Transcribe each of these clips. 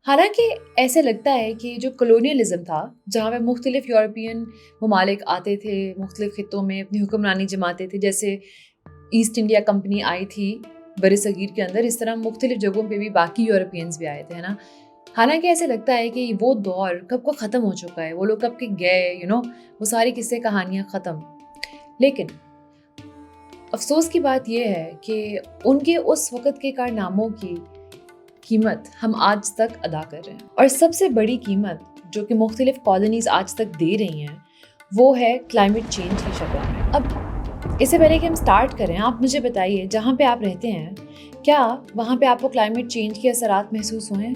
حالانکہ ایسے لگتا ہے کہ جو کلونیلزم تھا، جہاں پہ مختلف یورپین ممالک آتے تھے، مختلف خطوں میں اپنی حکمرانی جماتے تھے، جیسے ایسٹ انڈیا کمپنی آئی تھی بر صغیر کے اندر، اس طرح مختلف جگہوں پہ بھی باقی یورپینز بھی آئے تھے نا. حالانکہ ایسے لگتا ہے کہ وہ دور کب کا ختم ہو چکا ہے، وہ لوگ کب کے گئے، وہ ساری قصے کہانیاں ختم. لیکن افسوس کی بات یہ ہے کہ ان کے اس وقت کے کارناموں کی قیمت ہم آج تک ادا کر رہے ہیں، اور سب سے بڑی قیمت جو کہ مختلف کالونیز آج تک دے رہی ہیں وہ ہے کلائمیٹ چینج کی شکل میں. اب اس سے پہلے کہ ہم سٹارٹ کریں، آپ مجھے بتائیے جہاں پہ آپ رہتے ہیں کیا وہاں پہ آپ کو کلائمیٹ چینج کے اثرات محسوس ہوئے ہیں؟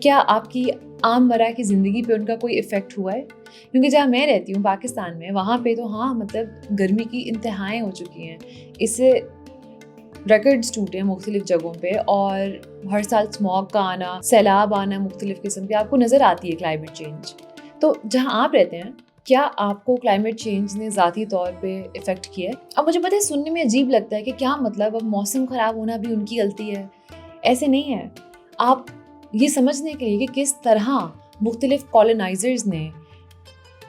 کیا آپ کی عام مرہ کی زندگی پہ ان کا کوئی ایفیکٹ ہوا ہے؟ کیونکہ جہاں میں رہتی ہوں پاکستان میں، وہاں پہ تو مطلب گرمی کی انتہائیں ہو چکی ہیں. اس سے ریکارڈز ٹوٹے ہیں مختلف جگہوں پہ، اور ہر سال اسموگ کا آنا، سیلاب آنا مختلف قسم کے آپ کو نظر آتی ہے کلائمیٹ چینج. تو جہاں آپ رہتے ہیں کیا آپ کو کلائمیٹ چینج نے ذاتی طور پہ افیکٹ کیا ہے؟ اب مجھے پتہ ہے سننے میں عجیب لگتا ہے کہ کیا مطلب اب موسم خراب ہونا بھی ان کی غلطی ہے. ایسے نہیں ہے. آپ یہ سمجھنے کے لیے کہ کس طرح مختلف کالونائزرز نے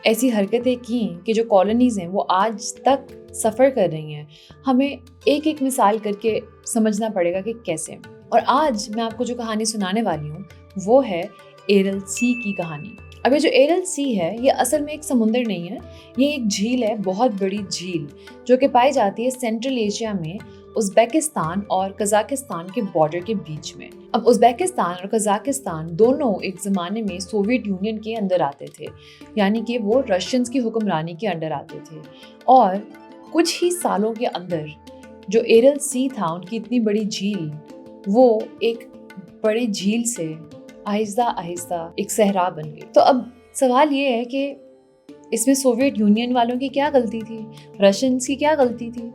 ایسی حرکتیں کیں کہ جو کالونیز ہیں وہ آج تک سفر کر رہی ہیں، ہمیں ایک ایک مثال کر کے سمجھنا پڑے گا کہ کیسے. اور آج میں آپ کو جو کہانی سنانے والی ہوں وہ ہے ایرل سی کی کہانی. اب یہ جو ایرل سی ہے یہ اصل میں ایک سمندر نہیں ہے، یہ ایک جھیل ہے، بہت بڑی جھیل جو کہ پائی جاتی ہے سینٹرل ایشیا میں، ازبیکستان اور قزاقستان کے بارڈر کے بیچ میں. اب ازبیکستان اور قزاقستان دونوں ایک زمانے میں سوویت یونین کے اندر آتے تھے، یعنی کہ وہ رشینز کی حکمرانی کے انڈر آتے تھے. اور کچھ ہی سالوں کے اندر جو ایرل سی تھا، ان کی اتنی بڑی جھیل، وہ ایک بڑے جھیل سے آہستہ آہستہ ایک صحرا بن گئی. تو اب سوال یہ ہے کہ اس میں سوویت یونین والوں کی کیا غلطی تھی، رشینز کی کیا غلطی تھی،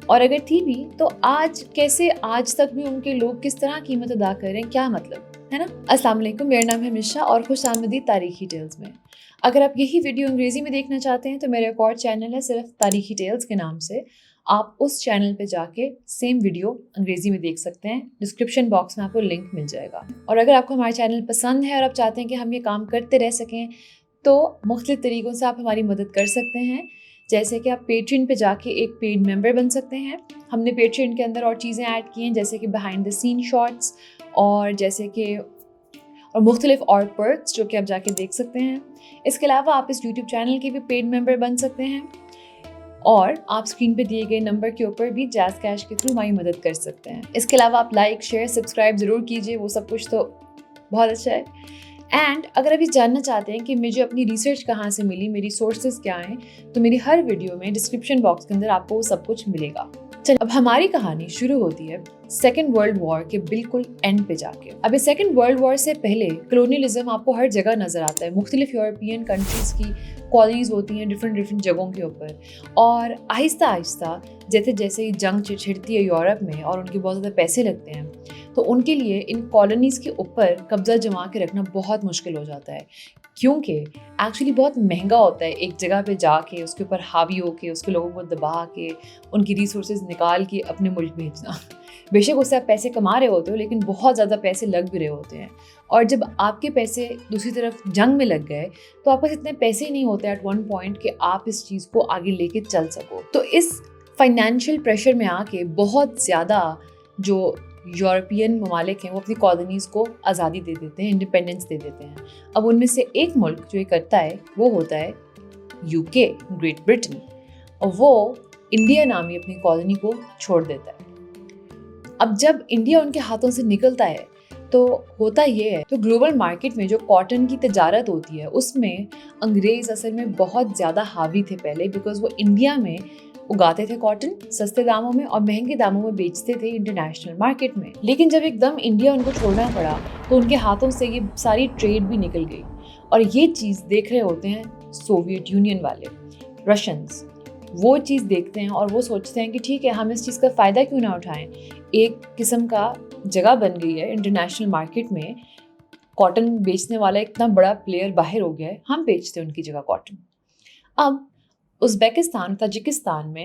اور اگر تھی بھی تو آج کیسے آج تک بھی ان کے لوگ کس طرح قیمت ادا کر رہے ہیں، کیا مطلب ہے نا. السلام علیکم، میرا نام ہے مشا اور خوش آمدید تاریخی ٹیلز میں. اگر آپ یہی ویڈیو انگریزی میں دیکھنا چاہتے ہیں تو میرا ایک اور چینل ہے صرف تاریخی ٹیلز کے نام سے، آپ اس چینل پہ جا کے سیم ویڈیو انگریزی میں دیکھ سکتے ہیں. ڈسکرپشن باکس میں آپ کو لنک مل جائے گا. اور اگر آپ کو ہمارا چینل پسند ہے اور آپ چاہتے ہیں کہ ہم یہ کام کرتے رہ سکیں تو مختلف طریقوں سے آپ ہماری مدد کر سکتے ہیں، جیسے کہ آپ پیٹرین پہ جا کے ایک پیڈ ممبر بن سکتے ہیں. ہم نے پیٹرین کے اندر اور چیزیں ایڈ کی ہیں جیسے کہ بیہائنڈ دا سین شارٹس، اور جیسے کہ اور مختلف اور پرکس جو کہ آپ جا کے دیکھ سکتے ہیں. اس کے علاوہ آپ اس یوٹیوب چینل کے بھی پیڈ ممبر بن سکتے ہیں، اور آپ اسکرین پہ دیے گئے نمبر کے اوپر بھی جیز کیش کے تھرو ہماری مدد کر سکتے ہیں. اس کے علاوہ آپ لائک، شیئر، سبسکرائب ضرور کیجیے، وہ سب کچھ تو بہت اچھا ہے. اینڈ اگر آپ یہ جاننا چاہتے ہیں کہ مجھے اپنی ریسرچ کہاں سے ملی، میری سورسز کیا ہیں، تو میری ہر ویڈیو میں ڈسکرپشن باکس کے اندر آپ کو وہ سب کچھ ملے گا. چلیے اب ہماری کہانی شروع ہوتی ہے سیکنڈ ورلڈ وار کے بالکل اینڈ پہ جا کے. اب سیکنڈ ورلڈ وار سے پہلے کلونیلزم آپ کو ہر جگہ نظر آتا ہے. مختلف یورپین کنٹریز کی کالونیز ہوتی ہیں ڈفرینٹ جگہوں کے اوپر، اور آہستہ آہستہ جیسے جیسے یہ جنگ چھڑتی ہے یورپ میں اور ان کے بہت زیادہ پیسے لگتے ہیں، تو ان کے لیے ان کالونیز کے اوپر قبضہ جما کے رکھنا بہت مشکل ہو جاتا ہے، کیونکہ ایکچولی بہت مہنگا ہوتا ہے ایک جگہ پہ جا کے اس کے اوپر حاوی ہو کے اس کے لوگوں کو دبا کے ان کی ریسورسز نکال کے اپنے ملک بھیجنا. بے شک اس سے آپ پیسے کما رہے ہوتے ہو لیکن بہت زیادہ پیسے لگ بھی رہے ہوتے ہیں، اور جب آپ کے پیسے دوسری طرف جنگ میں لگ گئے تو آپ پاس اتنے پیسے ہی نہیں ہوتے ایٹ ون پوائنٹ کہ آپ اس چیز کو آگے لے کے چل سکو. تو اس فائنینشیل پریشر میں آ کے بہت زیادہ جو یورپین ممالک ہیں وہ اپنی کالونیز کو آزادی دے دیتے ہیں، انڈیپینڈنس دے دیتے ہیں. اب ان میں سے ایک ملک جو یہ کرتا ہے وہ ہوتا ہے یو کے، گریٹ برٹن، اور وہ انڈیا نامی اپنی کالونی کو چھوڑ دیتا ہے. اب جب انڈیا ان کے ہاتھوں سے نکلتا ہے تو ہوتا یہ ہے، تو گلوبل مارکیٹ میں جو کاٹن کی تجارت ہوتی ہے اس میں انگریز اصل میں بہت زیادہ حاوی تھے پہلے، بیکاز وہ انڈیا میں اگاتے تھے کاٹن سستے داموں میں اور مہنگے داموں میں بیچتے تھے انٹرنیشنل مارکیٹ میں. لیکن جب ایک دم انڈیا ان کو چھوڑنا پڑا تو ان کے ہاتھوں سے یہ ساری ٹریڈ بھی نکل گئی، اور یہ چیز دیکھ رہے ہوتے ہیں سوویت یونین والے، رشینز. وہ چیز دیکھتے ہیں اور وہ سوچتے ہیں کہ ٹھیک ہے، ہم اس چیز کا فائدہ کیوں نہ اٹھائیں. ایک قسم کا جگہ بن گئی ہے انٹرنیشنل مارکیٹ میں، کاٹن بیچنے والا اتنا بڑا پلیئر باہر ہو گیا ہے، ہم بیچتے ہیں ان کی جگہ کاٹن. اب ازبیکستان، تاجکستان میں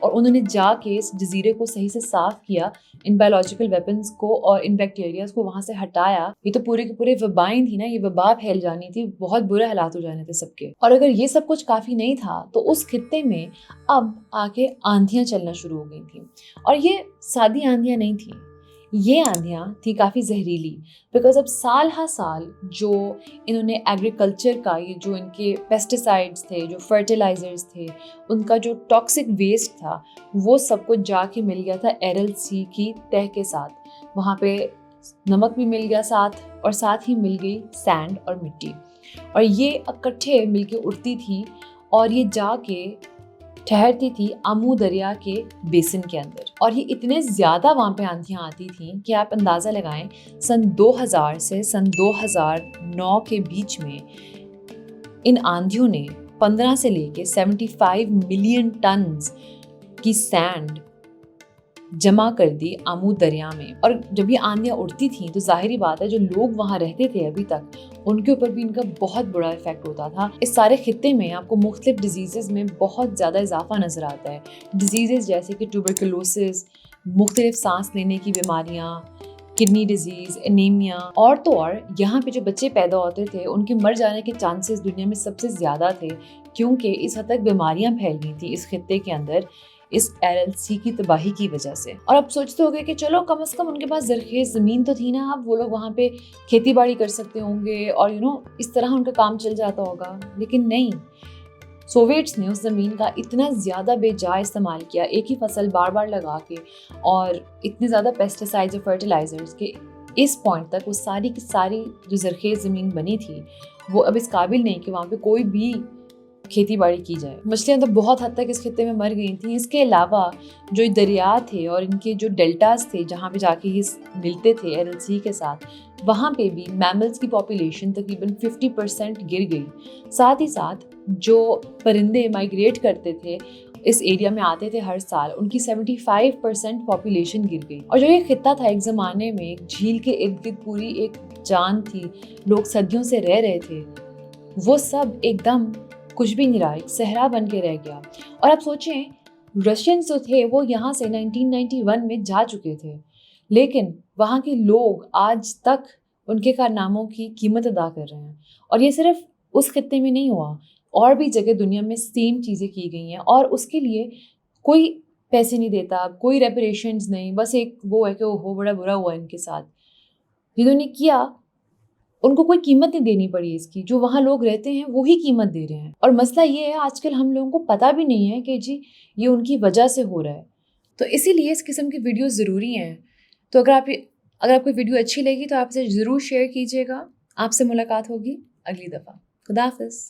اور انہوں نے جا کے اس جزیرے کو صحیح سے صاف کیا, ان بایولوجیکل ویپنز کو اور ان بیکٹیریاز کو وہاں سے ہٹایا. یہ تو پورے کے پورے وبائیں تھی نا, یہ وبا پھیل جانی تھی, بہت برے حالات ہو جانے تھے سب کے. اور اگر یہ سب کچھ کافی نہیں تھا تو اس خطے میں اب آ کے آندھیاں چلنا شروع ہو گئی تھیں. اور یہ سادی آندھیاں نہیں تھیں, یہ آندھیاں تھیں کافی زہریلی, بیکاز اب سال ہر سال جو انہوں نے ایگریکلچر کا, یہ جو ان کے پیسٹیسائڈس تھے, جو فرٹیلائزرز تھے, ان کا جو ٹاکسک ویسٹ تھا, وہ سب کچھ جا کے مل گیا تھا ایرل سی کی تہہ کے ساتھ. وہاں پہ نمک بھی مل گیا ساتھ, اور ساتھ ہی مل گئی سینڈ اور مٹی, اور یہ اکٹھے مل کے اڑتی تھی اور یہ جا کے ٹھہرتی تھی آمو دریا کے بیسن کے اندر. اور یہ اتنے زیادہ وہاں پہ آندھیاں آتی تھیں کہ آپ اندازہ لگائیں سن 2000 سے سن 2009 کے بیچ میں ان آندھیوں نے 15 سے لے کے 75 ملین ٹنز کی سینڈ جمع کر دی آمو دریا میں. اور جب یہ آندھیاں اڑتی تھیں تو ظاہری بات ہے جو لوگ وہاں رہتے تھے ابھی تک, ان کے اوپر بھی ان کا بہت بڑا افیکٹ ہوتا تھا. اس سارے خطے میں آپ کو مختلف ڈیزیزز میں بہت زیادہ اضافہ نظر آتا ہے. ڈیزیزز جیسے کہ ٹیوبرکلوسس, مختلف سانس لینے کی بیماریاں, کڈنی ڈیزیز, انیمیا, اور تو اور یہاں پہ جو بچے پیدا ہوتے تھے ان کے مر جانے کے چانسز دنیا میں سب سے زیادہ تھے, کیونکہ اس حد تک بیماریاں پھیل گئی تھیں اس خطے کے اندر اس ایرل سی کی تباہی کی وجہ سے. اور اب سوچتے ہو گے کہ چلو کم از کم ان کے پاس زرخیز زمین تو تھی نا, اب وہ لوگ وہاں پہ کھیتی باڑی کر سکتے ہوں گے اور اس طرح ان کا کام چل جاتا ہوگا. لیکن نہیں, سوویٹس نے اس زمین کا اتنا زیادہ بے جا استعمال کیا, ایک ہی فصل بار بار لگا کے, اور اتنے زیادہ پیسٹیسائڈز اور فرٹیلائزرز کے اس پوائنٹ تک وہ ساری کی ساری جو زرخیز زمین بنی تھی وہ اب اس قابل نہیں کہ وہاں پہ کوئی بھی کھیتی باڑی کی جائے. مچھلیاں تو بہت حد تک اس خطے میں مر گئی تھیں. اس کے علاوہ جو دریا تھے اور ان کے جو ڈیلٹاز تھے جہاں پہ جا کے یہ ملتے تھے ایرل سی کے ساتھ, وہاں پہ بھی میملز کی پاپولیشن تقریباً 50% گر گئی. ساتھ ہی ساتھ جو پرندے مائیگریٹ کرتے تھے اس ایریا میں آتے تھے ہر سال, ان کی 75% پاپولیشن گر گئی. اور جو یہ خطہ تھا ایک زمانے میں ایک جھیل کے ارد گرد پوری ایک جان تھی, لوگ صدیوں سے رہ رہے تھے, وہ سب ایک دم کچھ بھی نہیں رہا, ایک صحرا بن کے رہ گیا. اور آپ سوچیں رشینز جو تھے وہ یہاں سے 1991 میں جا چکے تھے, لیکن وہاں کے لوگ آج تک ان کے کارناموں کی قیمت ادا کر رہے ہیں. اور یہ صرف اس خطے میں نہیں ہوا, اور بھی جگہ دنیا میں سیم چیزیں کی گئی ہیں, اور اس کے لیے کوئی پیسے نہیں دیتا, کوئی ریپریشنز نہیں, بس ایک وہ ہے کہ وہ بڑا برا ہوا ان کے ساتھ. جنہوں نے کیا ان کو کوئی قیمت نہیں دینی پڑی اس کی, جو وہاں لوگ رہتے ہیں وہی قیمت دے رہے ہیں. اور مسئلہ یہ ہے آج کل ہم لوگوں کو پتہ بھی نہیں ہے کہ جی یہ ان کی وجہ سے ہو رہا ہے. تو اسی لیے اس قسم کی ویڈیوز ضروری ہیں. تو اگر آپ کو ویڈیو اچھی لگی تو آپ اسے ضرور شیئر کیجیے گا. آپ سے ملاقات ہوگی اگلی دفعہ. خدا حافظ.